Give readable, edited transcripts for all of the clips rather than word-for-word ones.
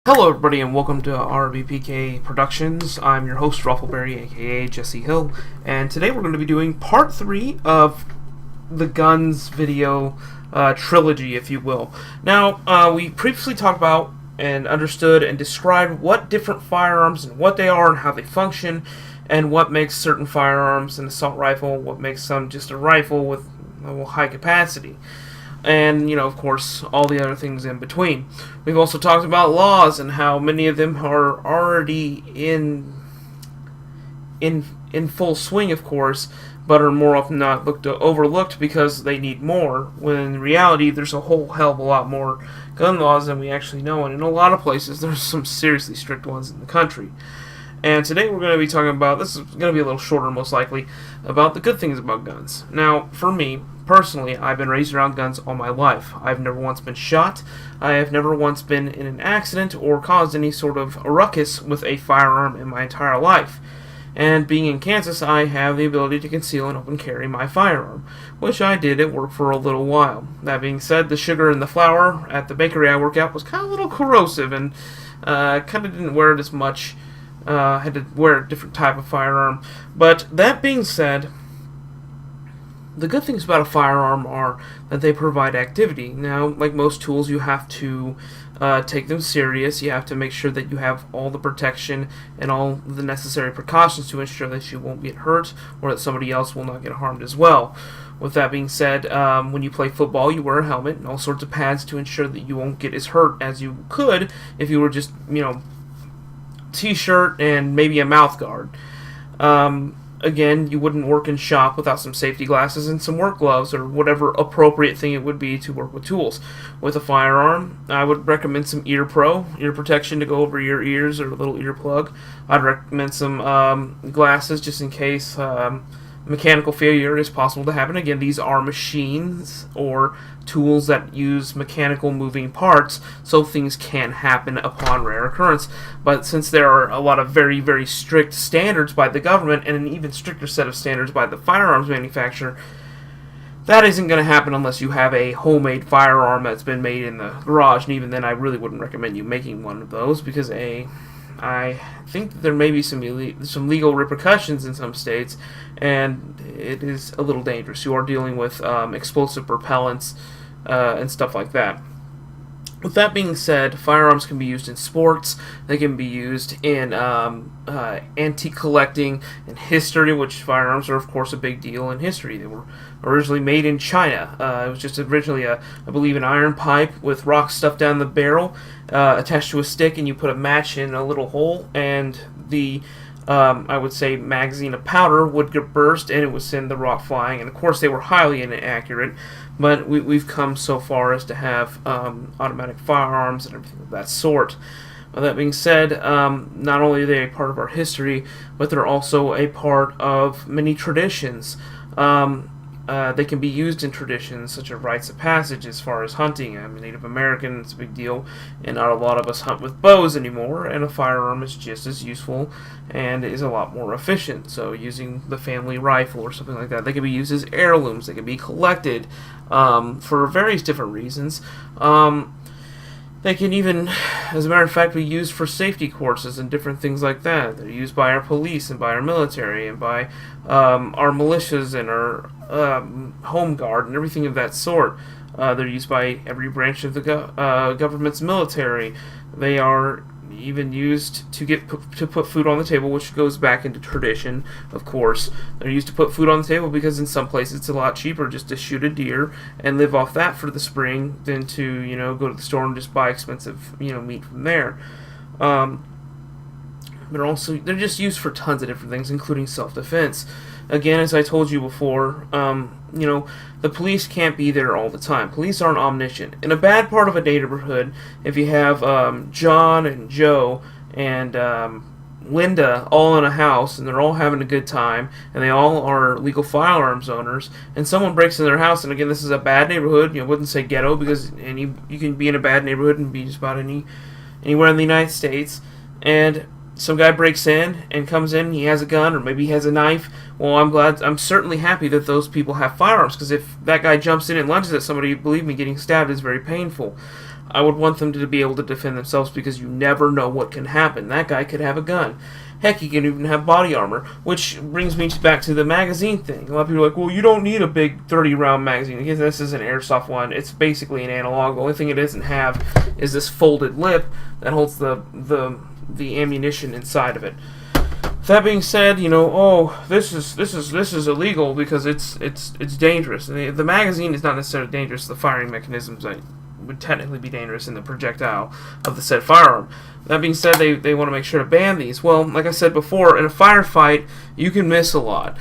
Hello everybody and welcome to RBPK Productions. I'm your host Ruffleberry aka Jesse Hill, and today we're going to be doing part 3 of the guns video trilogy, if you will. Now, we previously talked about and understood and described what different firearms and what they are and how they function, and what makes certain firearms an assault rifle, what makes some just a rifle with high capacity. And, of course, all the other things in between. We've also talked about laws and how many of them are already in full swing, of course, but are more often not overlooked because they need more, when in reality there's a whole hell of a lot more gun laws than we actually know, and in a lot of places there's some seriously strict ones in the country. And today we're going to be talking about, this is going to be a little shorter most likely, about the good things about guns. Now, for me, personally, I've been raised around guns all my life. I've never once been shot. I have never once been in an accident or caused any sort of ruckus with a firearm in my entire life. And being in Kansas, I have the ability to conceal and open carry my firearm, which I did at work for a little while. That being said, the sugar in the flour at the bakery I work at was kind of a little corrosive, and kind of didn't wear it as much. Had to wear a different type of firearm. But that being said, the good things about a firearm are that they provide activity. Now, like most tools, you have to take them serious. You have to make sure that you have all the protection and all the necessary precautions to ensure that you won't get hurt or that somebody else will not get harmed as well. With that being said, when you play football, you wear a helmet and all sorts of pads to ensure that you won't get as hurt as you could if you were just, t-shirt and maybe a mouth guard. Again, you wouldn't work in shop without some safety glasses and some work gloves or whatever appropriate thing it would be to work with tools. With a firearm, I would recommend some ear protection to go over your ears, or a little earplug. I'd recommend some glasses just in case mechanical failure is possible to happen. Again, these are machines or tools that use mechanical moving parts, so things can happen upon rare occurrence. But since there are a lot of very, very strict standards by the government, and an even stricter set of standards by the firearms manufacturer, that isn't going to happen unless you have a homemade firearm that's been made in the garage, and even then I really wouldn't recommend you making one of those, because I think there may be some legal repercussions in some states, and it is a little dangerous. You are dealing with explosive propellants and stuff like that. With that being said, firearms can be used in sports. They can be used in antique collecting and history, which firearms are, of course, a big deal in history. They were originally made in China. It was just originally, I believe, an iron pipe with rocks stuffed down the barrel, attached to a stick, and you put a match in a little hole, and the I would say magazine of powder would get burst, and it would send the rock flying. And of course, they were highly inaccurate. But we've come so far as to have automatic firearms and everything of that sort. That being said, not only are they a part of our history, but they're also a part of many traditions. They can be used in traditions such as rites of passage as far as hunting. I'm a Native American, it's a big deal, and not a lot of us hunt with bows anymore, and a firearm is just as useful and is a lot more efficient. So using the family rifle or something like that, they can be used as heirlooms, they can be collected for various different reasons. They can even, as a matter of fact, be used for safety courses and different things like that. They're used by our police and by our military and by our militias and our home guard and everything of that sort. They're used by every branch of the government's military. They are even used to put food on the table, which goes back into tradition, of course. They're used to put food on the table because in some places it's a lot cheaper just to shoot a deer and live off that for the spring than to, go to the store and just buy expensive, meat from there. They're just used for tons of different things, including self-defense. Again, as I told you before, the police can't be there all the time. Police aren't omniscient. In a bad part of a neighborhood, if you have John and Joe and Linda all in a house, and they're all having a good time, and they all are legal firearms owners, and someone breaks in their house, and again, this is a bad neighborhood, I wouldn't say ghetto, because you can be in a bad neighborhood and be just about anywhere in the United States, and some guy breaks in and comes in, he has a gun, or maybe he has a knife. Well, I'm certainly happy that those people have firearms, because if that guy jumps in and lunges at somebody, believe me, getting stabbed is very painful. I would want them to be able to defend themselves because you never know what can happen. That guy could have a gun. Heck, he can even have body armor, which brings me back to the magazine thing. A lot of people are like, well, you don't need a big 30-round magazine. Again, this is an airsoft one. It's basically an analog. The only thing it doesn't have is this folded lip that holds the ammunition inside of it. That being said, this is illegal because it's dangerous. The magazine is not necessarily dangerous. The firing mechanisms would technically be dangerous in the projectile of the said firearm. That being said, they want to make sure to ban these. Well, like I said before, in a firefight, you can miss a lot.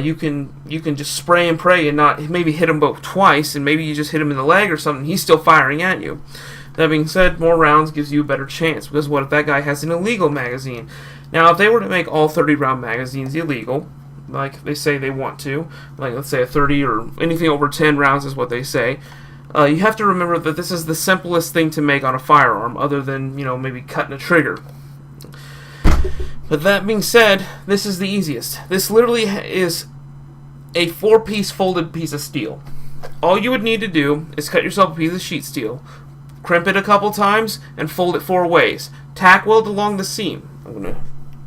You can just spray and pray and not maybe hit him both twice, and maybe you just hit him in the leg or something. He's still firing at you. That being said, more rounds gives you a better chance, because what if that guy has an illegal magazine? Now, if they were to make all 30-round magazines illegal, like they say they want to, like let's say a 30 or anything over 10 rounds is what they say, you have to remember that this is the simplest thing to make on a firearm, other than, maybe cutting a trigger. But that being said, this is the easiest. This literally is a 4-piece folded piece of steel. All you would need to do is cut yourself a piece of sheet steel, crimp it a couple times, and fold it 4 ways. Tack weld along the seam. I'm going to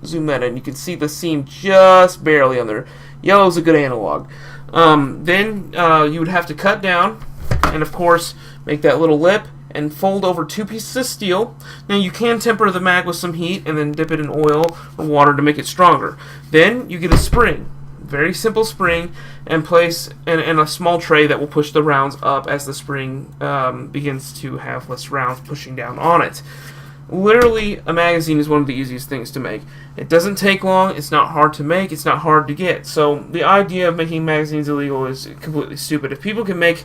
zoom that in. You can see the seam just barely on there. Yellow's a good analog. Then you would have to cut down, and of course make that little lip and fold over 2 pieces of steel. Now you can temper the mag with some heat and then dip it in oil or water to make it stronger. Then you get a spring, very simple spring, and place in a small tray that will push the rounds up as the spring begins to have less rounds pushing down on it. Literally, a magazine is one of the easiest things to make. It doesn't take long, it's not hard to make, it's not hard to get. So the idea of making magazines illegal is completely stupid. If people can make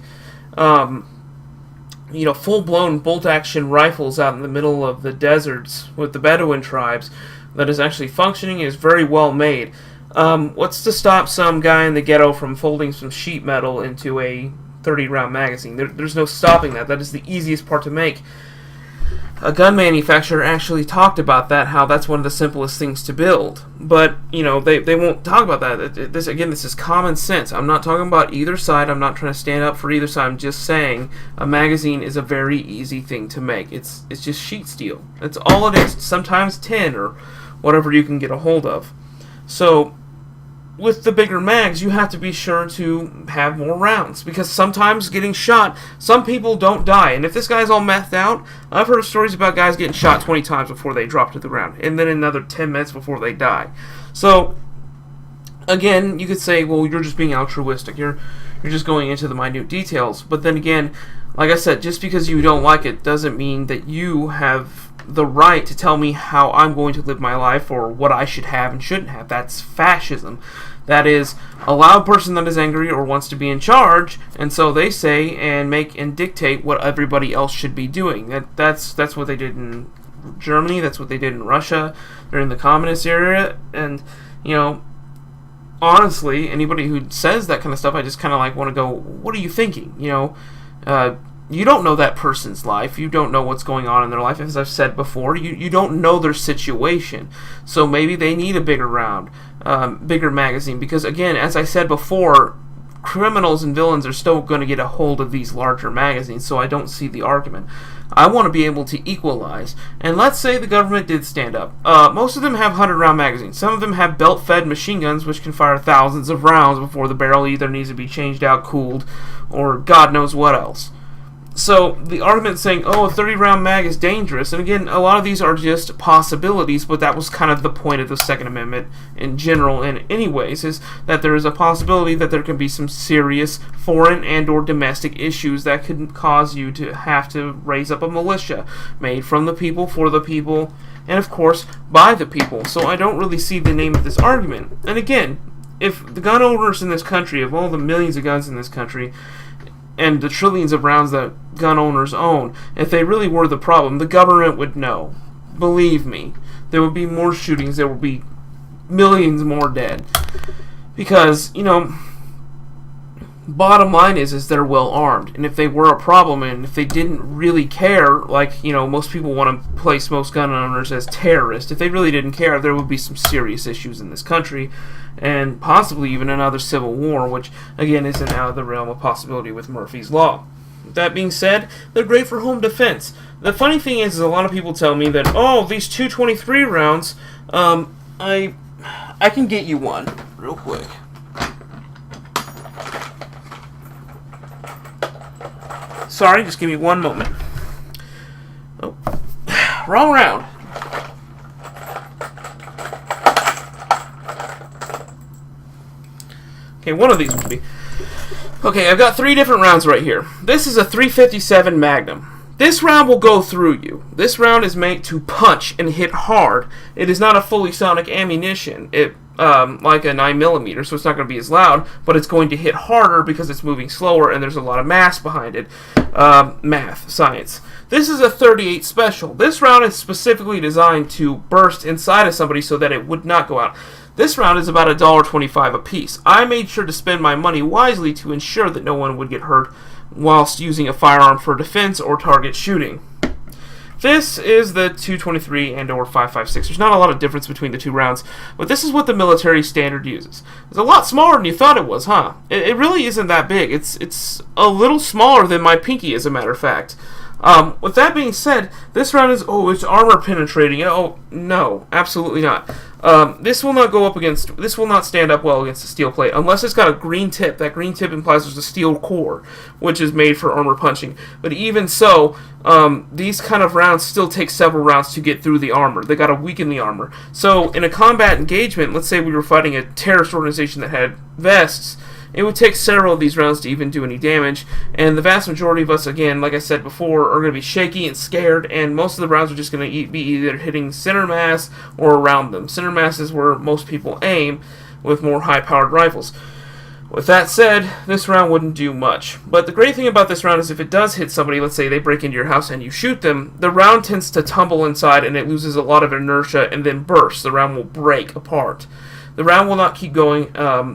full-blown bolt-action rifles out in the middle of the deserts with the Bedouin tribes that is actually functioning, is very well made. What's to stop some guy in the ghetto from folding some sheet metal into a 30-round magazine? There's no stopping that. That is the easiest part to make. A gun manufacturer actually talked about that, how that's one of the simplest things to build. But, they won't talk about that. This is common sense. I'm not talking about either side. I'm not trying to stand up for either side. I'm just saying a magazine is a very easy thing to make. It's just sheet steel. That's all it is. Sometimes tin or whatever you can get a hold of. So, with the bigger mags, you have to be sure to have more rounds, because sometimes getting shot, some people don't die, and if this guy's all methed out, I've heard of stories about guys getting shot 20 times before they drop to the ground, and then another 10 minutes before they die. So, again, you could say, well, you're just being altruistic, you're just going into the minute details, but then again, like I said, just because you don't like it doesn't mean that you have the right to tell me how I'm going to live my life or what I should have and shouldn't have. That's fascism. That is, allow a person that is angry or wants to be in charge, and so they say and make and dictate what everybody else should be doing. That's what they did in Germany. That's what they did in Russia during the communist era. And honestly, anybody who says that kind of stuff, I just kind of want to go, what are you thinking? You don't know that person's life. You don't know what's going on in their life. As I've said before, you don't know their situation. So maybe they need a bigger round, bigger magazine. Because again, as I said before, criminals and villains are still going to get a hold of these larger magazines. So I don't see the argument. I want to be able to equalize. And let's say the government did stand up. Most of them have 100-round magazines. Some of them have belt-fed machine guns, which can fire thousands of rounds before the barrel either needs to be changed out, cooled, or God knows what else. So the argument saying, oh, a 30-round mag is dangerous, and again, a lot of these are just possibilities, but that was kind of the point of the Second Amendment in general, and anyways, is that there is a possibility that there can be some serious foreign and or domestic issues that could cause you to have to raise up a militia made from the people, for the people, and of course, by the people. So I don't really see the name of this argument. And again, if the gun owners in this country, of all the millions of guns in this country, and the trillions of rounds that gun owners own, if they really were the problem, the government would know. Believe me, there would be more shootings, there would be millions more dead. Because, bottom line is they're well armed, and if they were a problem, and if they didn't really care, like, most people want to place most gun owners as terrorists, if they really didn't care, there would be some serious issues in this country, and possibly even another civil war, which, again, isn't out of the realm of possibility with Murphy's Law. That being said, they're great for home defense. The funny thing is a lot of people tell me that, oh, these 223 rounds, I can get you one real quick. Sorry, just give me one moment. Oh, wrong round. Okay, one of these would be. Okay, I've got 3 different rounds right here. This is a 357 Magnum. This round will go through you. This round is made to punch and hit hard. It is not a fully sonic ammunition. Like a 9mm, so it's not going to be as loud, but it's going to hit harder because it's moving slower and there's a lot of mass behind it. Science. This is a 38 special. This round is specifically designed to burst inside of somebody so that it would not go out. This round is about $1.25 a piece. I made sure to spend my money wisely to ensure that no one would get hurt whilst using a firearm for defense or target shooting. This is the 223 and or 5.56. There's not a lot of difference between the 2 rounds, but this is what the military standard uses. It's a lot smaller than you thought it was, huh? It really isn't that big. It's a little smaller than my pinky, as a matter of fact. With that being said, this round is, it's armor penetrating. Oh, no, absolutely not. This will not go up against, this will not stand up well against a steel plate, unless it's got a green tip. That green tip implies there's a steel core, which is made for armor punching. But even so, these kind of rounds still take several rounds to get through the armor. They gotta weaken the armor. So, in a combat engagement, let's say we were fighting a terrorist organization that had vests, it would take several of these rounds to even do any damage, and the vast majority of us, again, like I said before, are going to be shaky and scared, and most of the rounds are just going to be either hitting center mass or around them. Center mass is where most people aim with more high-powered rifles. With that said, this round wouldn't do much. But the great thing about this round is if it does hit somebody, let's say they break into your house and you shoot them, the round tends to tumble inside and it loses a lot of inertia and then bursts. The round will break apart. The round will not keep going.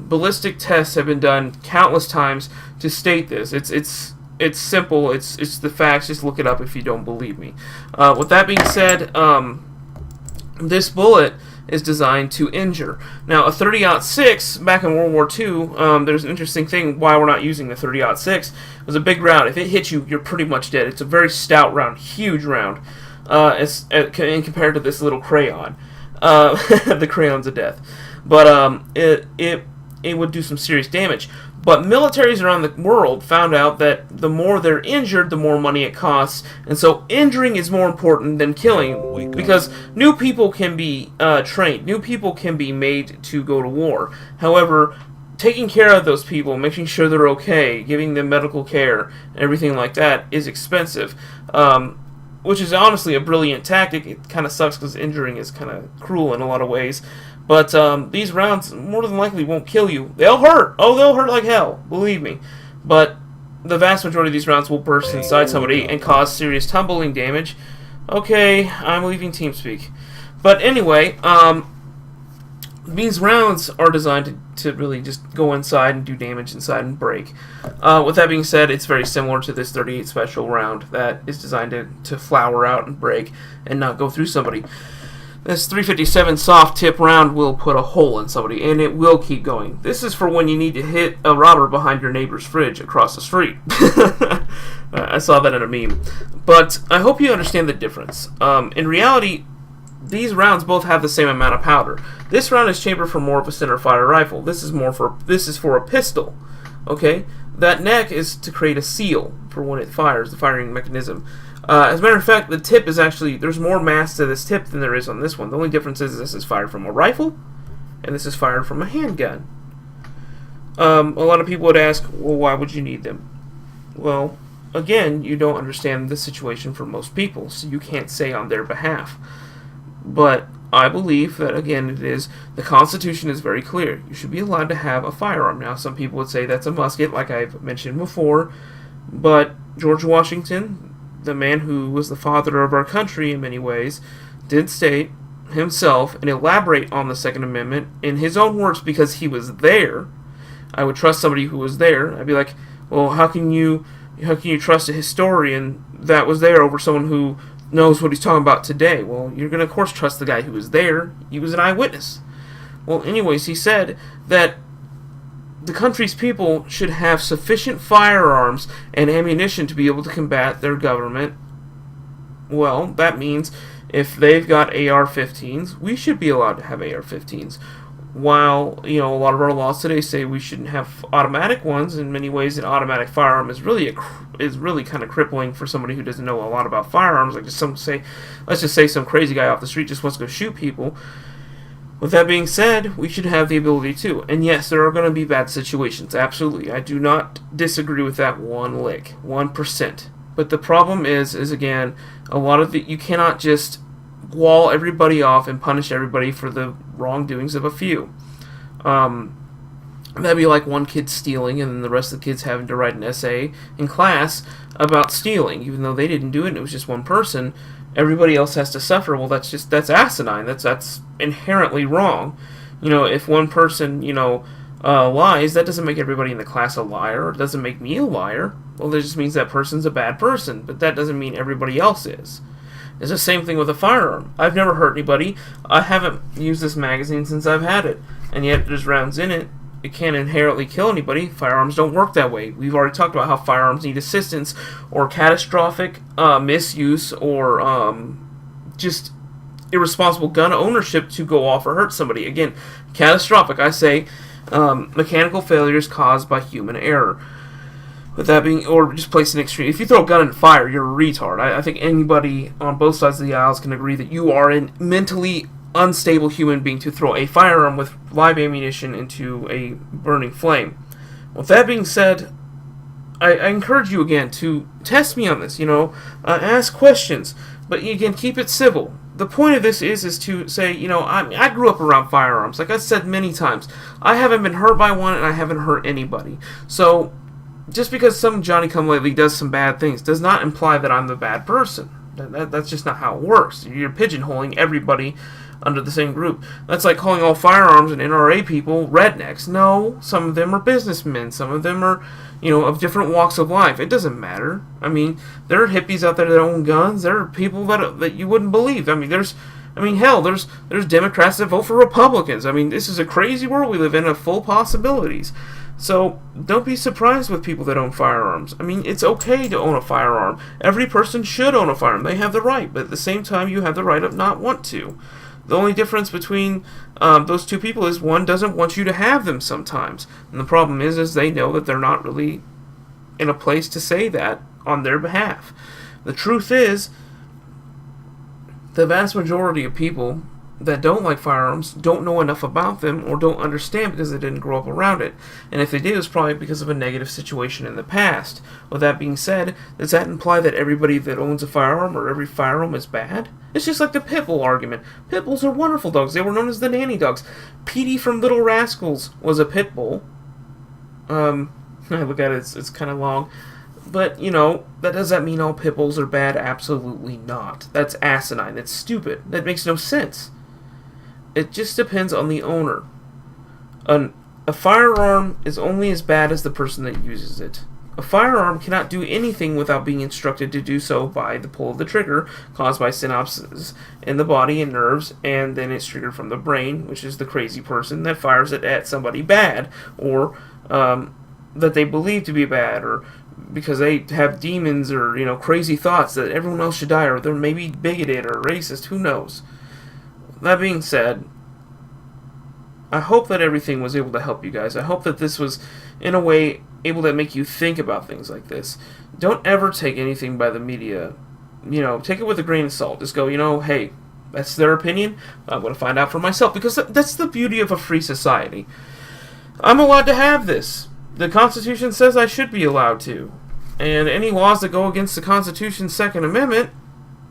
Ballistic tests have been done countless times to state this. It's simple. It's the facts. Just look it up if you don't believe me. With that being said, this bullet is designed to injure. Now, a 30-06 back in World War II, there's an interesting thing why we're not using the 30-06. It was a big round. If it hits you, you're pretty much dead. It's a very stout round, huge round, compared to this little crayon. The crayons of death. But it would do some serious damage. But militaries around the world found out that the more they're injured, the more money it costs. And so injuring is more important than killing, because new people can be trained. New people can be made to go to war. However, taking care of those people, making sure they're okay, giving them medical care, and everything like that is expensive. Which is honestly a brilliant tactic. It kind of sucks because injuring is kind of cruel in a lot of ways. But these rounds more than likely won't kill you. They'll hurt. Oh, they'll hurt like hell. Believe me. But the vast majority of these rounds will burst inside somebody and cause serious tumbling damage. Okay, I'm leaving TeamSpeak. But anyway, these rounds are designed to really just go inside and do damage inside and break. With that being said, it's very similar to this 38 special round that is designed to flower out and break and not go through somebody. This 357 soft tip round will put a hole in somebody, and it will keep going. This is for when you need to hit a robber behind your neighbor's fridge across the street. I saw that in a meme. But I hope you understand the difference. In reality, these rounds both have the same amount of powder. This round is chambered for more of a centerfire rifle. This is for a pistol. Okay? That neck is to create a seal for when it fires, the firing mechanism. As a matter of fact, the tip is actually, there's more mass to this tip than there is on this one. The only difference is this is fired from a rifle, and this is fired from a handgun. A lot of people would ask, well, why would you need them? Well, again, you don't understand the situation for most people, so you can't say on their behalf. But I believe that, again, the Constitution is very clear. You should be allowed to have a firearm. Now, some people would say that's a musket, like I've mentioned before, but George Washington, the man who was the father of our country in many ways, did state himself and elaborate on the Second Amendment in his own words because he was there. I would trust somebody who was there. I'd be like, well, how can you trust a historian that was there over someone who knows what he's talking about today? Well, you're going to, of course, trust the guy who was there. He was an eyewitness. Well, anyways, he said that the country's people should have sufficient firearms and ammunition to be able to combat their government. Well, that means if they've got AR-15s, we should be allowed to have AR-15s. While, a lot of our laws today say we shouldn't have automatic ones, in many ways an automatic firearm is really kind of crippling for somebody who doesn't know a lot about firearms. Like let's just say some crazy guy off the street just wants to go shoot people. With that being said, we should have the ability to. And yes, there are going to be bad situations, absolutely. I do not disagree with that one lick, 1%. But the problem is again, a lot of you cannot just wall everybody off and punish everybody for the wrongdoings of a few. That'd be like one kid stealing and then the rest of the kids having to write an essay in class about stealing, even though they didn't do it and it was just one person. Everybody else has to suffer. Well, that's asinine. That's inherently wrong. If one person, lies, that doesn't make everybody in the class a liar. It doesn't make me a liar. Well, that just means that person's a bad person, but that doesn't mean everybody else is. It's the same thing with a firearm. I've never hurt anybody. I haven't used this magazine since I've had it, and yet there's rounds in it. It can't inherently kill anybody. Firearms don't work that way. We've already talked about how firearms need assistance or catastrophic misuse or just irresponsible gun ownership to go off or hurt somebody. Again, catastrophic, I say, mechanical failures caused by human error. With that being, or just placing extreme. If you throw a gun in fire, you're a retard. I think anybody on both sides of the aisles can agree that you are a mentally unstable human being to throw a firearm with live ammunition into a burning flame. With that being said, I encourage you again to test me on this. Ask questions, but again, keep it civil. The point of this is to say, I grew up around firearms. Like I said many times, I haven't been hurt by one, and I haven't hurt anybody. So just because some Johnny-come-lately does some bad things does not imply that I'm the bad person. That's just not how it works. You're pigeonholing everybody under the same group. That's like calling all firearms and NRA people rednecks. No, some of them are businessmen. Some of them are, of different walks of life. It doesn't matter. I mean, there are hippies out there that own guns. There are people that you wouldn't believe. There's Democrats that vote for Republicans. This is a crazy world we live in of full possibilities. So, don't be surprised with people that own firearms. It's okay to own a firearm. Every person should own a firearm. They have the right, but at the same time, you have the right of not want to. The only difference between those two people is one doesn't want you to have them sometimes. And the problem is they know that they're not really in a place to say that on their behalf. The truth is, the vast majority of people that don't like firearms don't know enough about them or don't understand because they didn't grow up around it. And if they did, it's probably because of a negative situation in the past. With that being said, does that imply that everybody that owns a firearm or every firearm is bad? It's just like the pit bull argument. Pit bulls are wonderful dogs. They were known as the nanny dogs. Petey from Little Rascals was a pit bull. I look at it, it's kind of long. But, that does that mean all pit bulls are bad? Absolutely not. That's asinine. That's stupid. That makes no sense. It just depends on the owner. A firearm is only as bad as the person that uses it. A firearm cannot do anything without being instructed to do so by the pull of the trigger caused by synapses in the body and nerves, and then it's triggered from the brain, which is the crazy person that fires it at somebody bad, or that they believe to be bad, or because they have demons or crazy thoughts that everyone else should die, or they're maybe bigoted or racist, who knows. That being said, I hope that everything was able to help you guys. I hope that this was, in a way, able to make you think about things like this. Don't ever take anything by the media. Take it with a grain of salt. Just go, hey, that's their opinion. I'm going to find out for myself. Because that's the beauty of a free society. I'm allowed to have this. The Constitution says I should be allowed to. And any laws that go against the Constitution's Second Amendment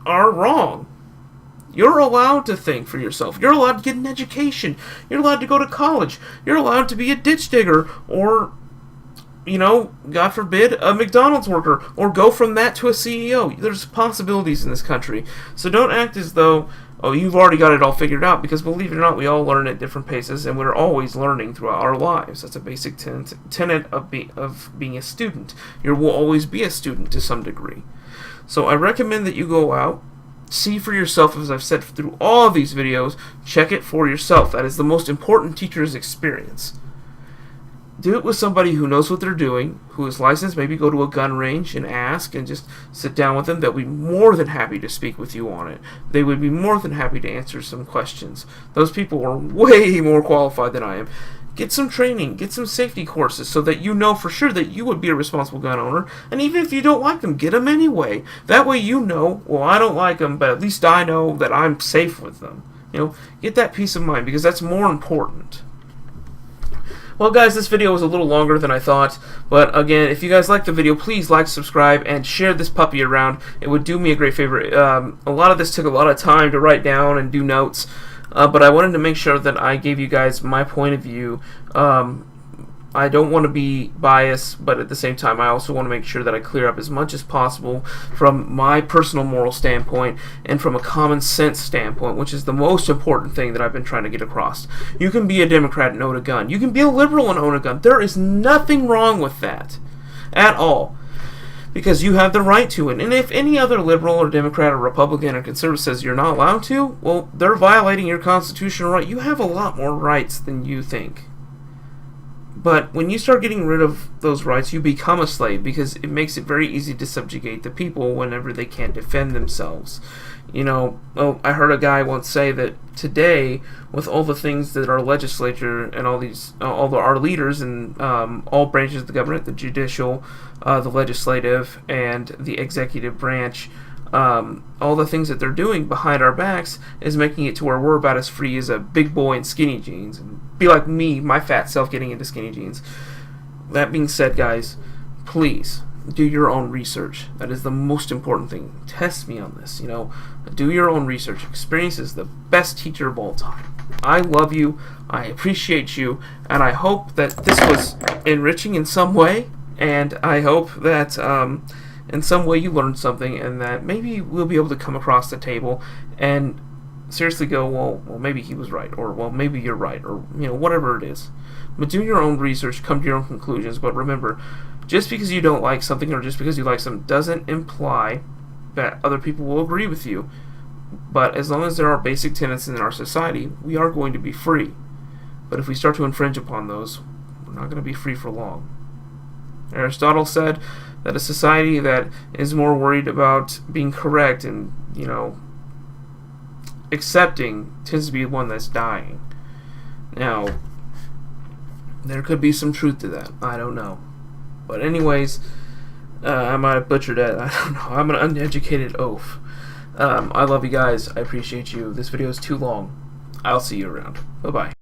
are wrong. You're allowed to think for yourself. You're allowed to get an education. You're allowed to go to college. You're allowed to be a ditch digger or, God forbid, a McDonald's worker, or go from that to a CEO. There's possibilities in this country. So don't act as though, you've already got it all figured out, because believe it or not, we all learn at different paces, and we're always learning throughout our lives. That's a basic tenet of being a student. You will always be a student to some degree. So I recommend that you go out, see for yourself, as I've said through all of these videos, check it for yourself. That is the most important teacher's experience. do it with somebody who knows what they're doing, who is licensed. Maybe go to a gun range and ask and just sit down with them. They'll be more than happy to speak with you on it. They would be more than happy to answer some questions. Those people are way more qualified than I am. Get some training, get some safety courses so that you know for sure that you would be a responsible gun owner. And even if you don't like them, get them anyway. That way you know, well, I don't like them, but at least I know that I'm safe with them. Get that peace of mind, because that's more important. Well, guys, this video was a little longer than I thought, but again, if you guys like the video, please like, subscribe, and share this puppy around. It would do me a great favor. A lot of this took a lot of time to write down and do notes, but I wanted to make sure that I gave you guys my point of view. I don't want to be biased, but at the same time, I also want to make sure that I clear up as much as possible from my personal moral standpoint and from a common sense standpoint, which is the most important thing that I've been trying to get across. You can be a Democrat and own a gun. You can be a liberal and own a gun. There is nothing wrong with that at all, because you have the right to it. And if any other liberal or Democrat or Republican or conservative says you're not allowed to, well, they're violating your constitutional right. You have a lot more rights than you think. But when you start getting rid of those rights, you become a slave, because it makes it very easy to subjugate the people whenever they can't defend themselves. I heard a guy once say that today, with all the things that our legislature and our leaders and all branches of the government, the judicial, the legislative, and the executive branch, all the things that they're doing behind our backs is making it to where we're about as free as a big boy in skinny jeans. And be like me, my fat self, getting into skinny jeans. That being said, guys, please do your own research. That is the most important thing. Test me on this. Do your own research. Experience is the best teacher of all time. I love you. I appreciate you, and I hope that this was enriching in some way. And I hope that in some way you learned something, and that maybe we'll be able to come across the table and seriously go, well, maybe he was right, or well, maybe you're right, or whatever it is. But do your own research, come to your own conclusions. But remember, just because you don't like something or just because you like something doesn't imply that other people will agree with you. But as long as there are basic tenets in our society, we are going to be free. But if we start to infringe upon those, we're not going to be free for long. Aristotle said that a society that is more worried about being correct and accepting tends to be one that's dying. Now, there could be some truth to that. I don't know. But anyways, I might have butchered it. I don't know. I'm an uneducated oaf. I love you guys. I appreciate you. This video is too long. I'll see you around. Bye-bye.